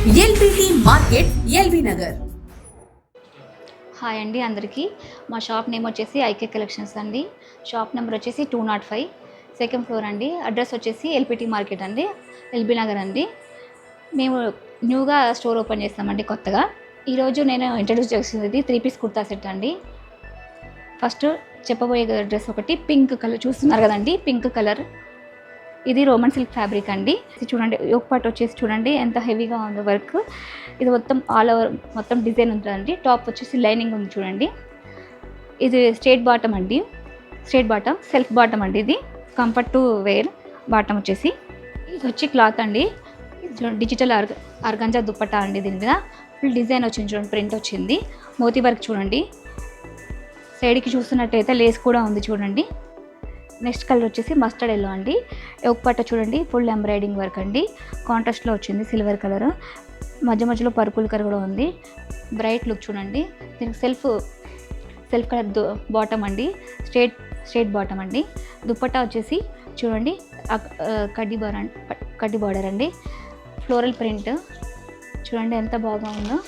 LBT market LB Nagar. Hi అండి అందరికీ. మా షాప్ నేమ్ వచ్చేసి ఐకే కలెక్షన్స్ అండి. షాప్ నెంబర్ వచ్చేసి 205, సెకండ్ ఫ్లోర్ అండి. అడ్రస్ వచ్చేసి ఎల్పిటి మార్కెట్ అండి, ఎల్బీ నగర్ అండి. మేము న్యూగా స్టోర్ ఓపెన్ చేస్తామండి కొత్తగా. ఈరోజు నేను ఇంట్రడ్యూస్ చేసేది 3 పీస్ కుర్తా సెట్ అండి. ఫస్ట్ చెప్పబోయే డ్రెస్ ఒకటి పింక్ కలర్ చూస్తున్నారు కదండి, పింక్ కలర్. ఇది రోమన్ సిల్క్ ఫ్యాబ్రిక్ అండి. ఇది చూడండి, యోక్ పార్ట్ వచ్చేసి చూడండి ఎంత హెవీగా ఉందో వర్క్. ఇది మొత్తం ఆల్ ఓవర్ మొత్తం డిజైన్ ఉంటుందండి. టాప్ వచ్చేసి లైనింగ్ ఉంది చూడండి. ఇది స్ట్రేట్ బాటమ్ అండి, స్ట్రేట్ బాటమ్, సెల్ఫ్ బాటమ్ అండి. ఇది కంఫర్ట్ టు వేర్ బాటమ్ వచ్చేసి. ఇది వచ్చి క్లాత్ అండి, డిజిటల్ ఆర్గంజా దుప్పట్టా అండి. దీని మీద ఫుల్ డిజైన్ వచ్చింది చూడండి, ప్రింట్ వచ్చింది. మోతీ వర్క్ చూడండి. సైడ్కి చూస్తున్నట్టయితే లేస్ కూడా ఉంది చూడండి. నెక్స్ట్ కలర్ వచ్చేసి మస్టర్డ్ ఎల్లో అండి. యోక్ పట్ట చూడండి, ఫుల్ ఎంబ్రాయిడింగ్ వర్క్ అండి. కాంట్రాస్ట్లో వచ్చింది సిల్వర్ కలర్, మధ్య మధ్యలో పర్పుల్ కలర్ కూడా ఉంది. బ్రైట్ లుక్ చూడండి. దీనికి సెల్ఫ్ కలర్ బాటమ్ అండి, స్ట్రేట్ బాటమ్ అండి. దుప్పట్టా వచ్చేసి చూడండి కడ్డీ బార్డర్ అండి. ఫ్లోరల్ ప్రింట్ చూడండి ఎంత బాగా ఉందో,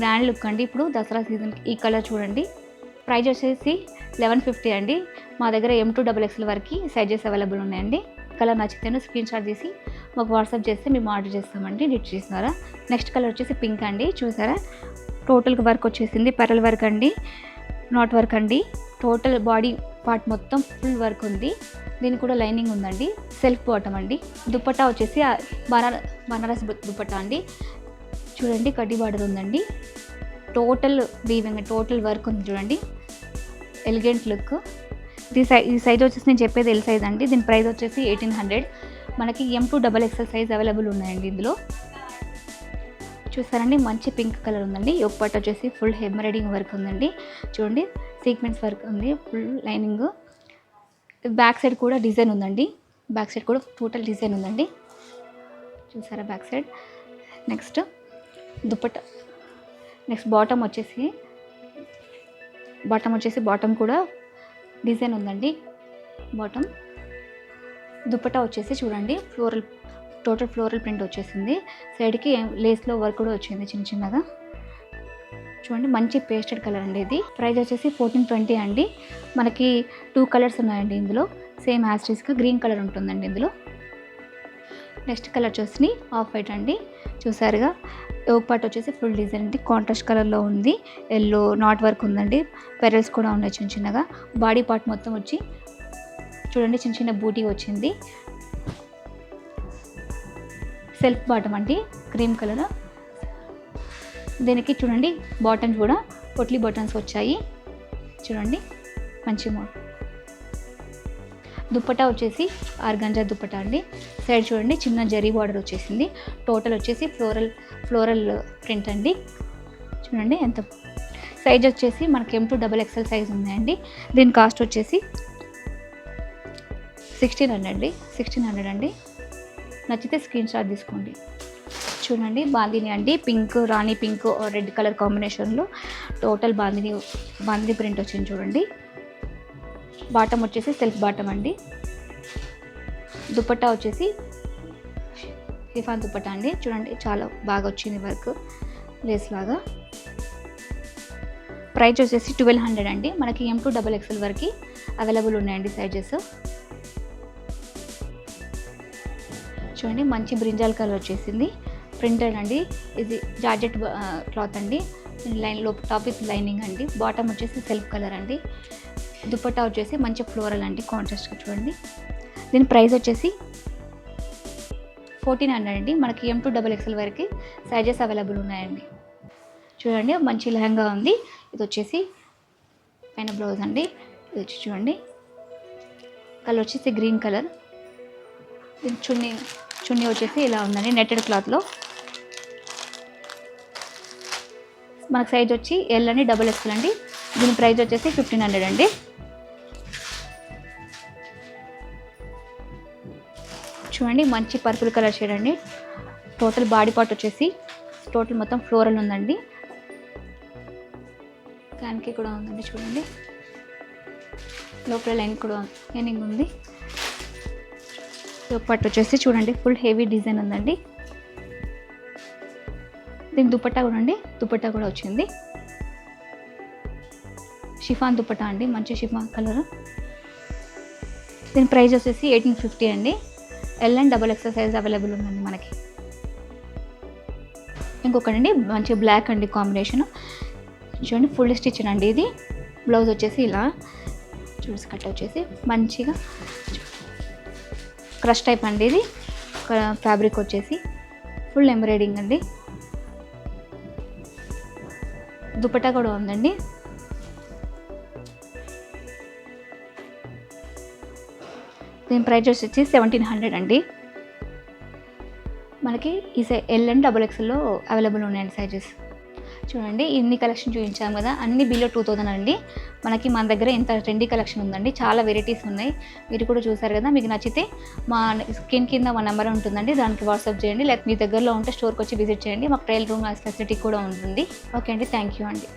గ్రాండ్ లుక్ అండి. ఇప్పుడు దసరా సీజన్కి ఈ కలర్ చూడండి. ప్రైస్ వచ్చేసి 1150 అండి. మా దగ్గర M2XXL వరకు సైజెస్ అవైలబుల్ ఉన్నాయండి. కలర్ నచ్చితేనే స్క్రీన్ షాట్ తీసి మాకు వాట్సాప్ చేస్తే మేము ఆర్డర్ చేస్తామండి, డిట్ చేస్తున్నారా. నెక్స్ట్ కలర్ వచ్చేసి పింక్ అండి. చూసారా, టోటల్గా వర్క్ వచ్చేసింది, పెరల్ వర్క్ అండి, నాట్ వర్క్ అండి. టోటల్ బాడీ పార్ట్ మొత్తం ఫుల్ వర్క్ ఉంది. దీనికి కూడా లైనింగ్ ఉందండి. సెల్ఫ్ బాటమ్ అండి. దుప్పట్టా వచ్చేసి బనారస్ దుప్పట్టా అండి. చూడండి కడ్డీ బార్డర్ ఉందండి. టోటల్ వీవింగ్, టోటల్ వర్క్ ఉంది చూడండి, ఎలిగెంట్ లుక్. ఈ సైజ్ వచ్చేసి నేను చెప్పేది ఎల్ సైజ్ అండి. దీని ప్రైస్ వచ్చేసి 1800. మనకి M2XXL సైజ్ అవైలబుల్ ఉన్నాయండి ఇందులో. చూసారండి, మంచి పింక్ కలర్ ఉందండి. యోక్ పార్ట్ వచ్చేసి ఫుల్ ఎంబ్రాయిడింగ్ వర్క్ ఉందండి. చూడండి సీక్వెన్స్ వర్క్ ఉంది, ఫుల్ లైనింగ్. బ్యాక్ సైడ్ కూడా డిజైన్ ఉందండి, బ్యాక్ సైడ్ కూడా టోటల్ డిజైన్ ఉందండి. చూసారా back side. Next dupatta. Next bottom వచ్చేసి బాటమ్ కూడా డిజైన్ ఉందండి. బాటమ్ దుప్పట్టా వచ్చేసి చూడండి టోటల్ ఫ్లోరల్ ప్రింట్ వచ్చేసింది. సైడ్కి లేస్లో వర్క్ కూడా వచ్చింది చిన్నగా. చూడండి మంచి పేస్టెడ్ కలర్ అండి. ఇది ప్రైస్ వచ్చేసి 1420 అండి. మనకి 2 కలర్స్ ఉన్నాయండి ఇందులో. సేమ్ యాస్టీస్గా గ్రీన్ కలర్ ఉంటుందండి ఇందులో. నెక్స్ట్ కలర్ వచ్చేసి ఆఫ్ వైట్ అండి. చూసారుగా, యోక్ పార్ట్ వచ్చేసి ఫుల్ డిజైన్ అండి, కాంట్రాస్ట్ కలర్లో ఉంది. ఎల్లో నాట్ వర్క్ ఉందండి, పెరల్స్ కూడా ఉన్నాయి చిన్నగా. బాడీ పార్ట్ మొత్తం వచ్చి చూడండి చిన్న బూటీ వచ్చింది. సెల్ఫ్ బాటమ్ అండి, క్రీమ్ కలర్. దీనికి చూడండి బాటమ్స్ కూడా పొట్లీ బటన్స్ వచ్చాయి చూడండి, మంచి దుప్పట్టా వచ్చేసి ఆర్గంజా దుప్పట్టా అండి. సైడ్ చూడండి చిన్న జరీ బార్డర్ వచ్చేసింది. టోటల్ వచ్చేసి ఫ్లోరల్ ప్రింట్ అండి. చూడండి ఎంత. సైజ్ వచ్చేసి మనకి M2XXL సైజ్ ఉన్నాయండి. దీని కాస్ట్ వచ్చేసి 1600 అండి. నచ్చితే స్క్రీన్ షాట్ తీసుకోండి. చూడండి బాందిని అండి, పింక్, రాణి పింక్, రెడ్ కలర్ కాంబినేషన్లో టోటల్ బాందిని ప్రింట్ వచ్చింది చూడండి. బాటమ్ వచ్చేసి సెల్ఫ్ బాటమ్ అండి. దుప్పట్టా వచ్చేసి షిఫాన్ దుప్పట్టా అండి. చూడండి చాలా బాగా వచ్చింది వర్క్, లేస్ లాగా. ప్రైస్ వచ్చేసి 1200 అండి. మనకి M2XXL వరకు అవైలబుల్ ఉన్నాయండి సైజెస్. చూడండి మంచి బ్రింజాల్ కలర్ వచ్చేసింది, ప్రింటెడ్ అండి. ఇది జార్జెట్ క్లాత్ అండి. టాప్ విత్ లైనింగ్ అండి. బాటమ్ వచ్చేసి సెల్ఫ్ కలర్ అండి. దుప్పట్టా వచ్చేసి మంచి ఫ్లోరల్ అండి, కాంట్రాస్ట్గా చూడండి. దీని ప్రైస్ వచ్చేసి 1400 అండి. మనకి M2XXL వరకు సైజెస్ అవైలబుల్ ఉన్నాయండి. చూడండి మంచి లెహంగా ఉంది. ఇది వచ్చేసి పైన బ్లౌజ్ అండి. ఇది వచ్చి చూడండి కలర్ వచ్చేసి గ్రీన్ కలర్. దీని చున్నీ వచ్చేసి ఇలా ఉందండి, నెట్టెడ్ క్లాత్లో. మనకు సైజ్ వచ్చి L అని XXL అండి. దీని ప్రైస్ వచ్చేసి 1500 అండి. చూడండి మంచి పర్పుల్ కలర్ షేడ్ అండి. టోటల్ బాడీ పార్ట్ వచ్చేసి టోటల్ మొత్తం ఫ్లోరల్ ఉందండి. ఫ్యాన్కి కూడా ఉందండి చూడండి. లోపల లైనింగ్ ఉంది. యోక్ పార్ట్ వచ్చేసి చూడండి ఫుల్ హెవీ డిజైన్ ఉందండి. దీని దుపట్టా కూడా అండి, దుపట్టా కూడా వచ్చింది. షిఫాన్ దుపట్టా అండి, మంచి షిఫాన్ కలర్. దీని ప్రైస్ వచ్చేసి 1850 అండి. L and XXL size available ఉందండి మనకి. ఇంకొకటండి మంచి బ్లాక్ అండి కాంబినేషన్. చూడండి ఫుల్ స్టిచ్ అండి ఇది. బ్లౌజ్ వచ్చేసి ఇలా చూసి కట్ వచ్చేసి మంచిగా క్రష్ టైప్ అండి ఇది. ఫ్యాబ్రిక్ వచ్చేసి ఫుల్ ఎంబ్రాయిడింగ్ అండి. దుపట్టా కూడా ఉందండి. దీని ప్రైస్ వచ్చేసి 1700 అండి. మనకి ఈ ఎల్ అండ్ XXLలో అవైలబుల్ ఉన్నాయండి సైజెస్. చూడండి ఇన్ని కలెక్షన్ చూపించాము కదా, అన్ని బిలో 2000 అండి. మనకి మన దగ్గర ఎంత ట్రెండీ కలెక్షన్ ఉందండి, చాలా వెరైటీస్ ఉన్నాయి. మీరు కూడా చూసారు కదా, మీకు నచ్చితే మా స్క్రీన్ కింద మా నెంబర్ ఉంటుందండి, దానికి వాట్సాప్ చేయండి. లేకపోతే మీ దగ్గరలో ఉంటే స్టోర్కి వచ్చి విజిట్ చేయండి. మాకు ట్రయల్ రూమ్ ఫెసిలిటీ కూడా ఉంటుంది. ఓకే అండి, థ్యాంక్ యూ అండి.